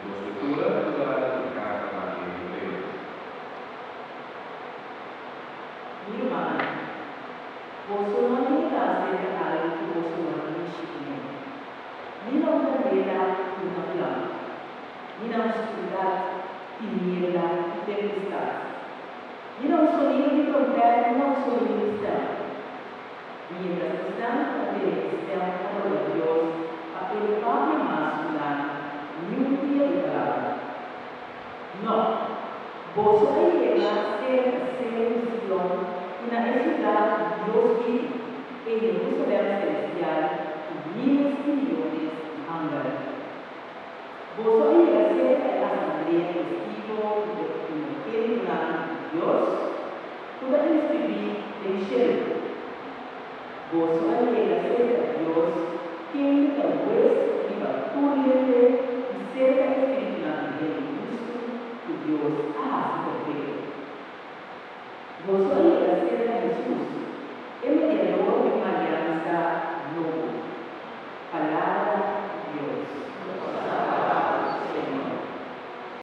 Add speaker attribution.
Speaker 1: Tu escritura es la carta para mi
Speaker 2: Nirvana. Bosononi Raseta Hari Bosononi Shikine. Nina Vela Kunapla. Nina Studat Tiniela Tempestas. Nina Usonino di Trompete, Nina Usonino di Stella. Mientras están también están como de Dios, a el Padre masculino, ni un día de palabra. No, vos sois la selección y la ciudad de Dios vive en Jerusalén celestial y miles y millones de ángeles. Vos sois la asamblea testigo de el plan de Dios, toda inscribir en Shem. Vos sois la de Dios, quien tal vez iba a y cerca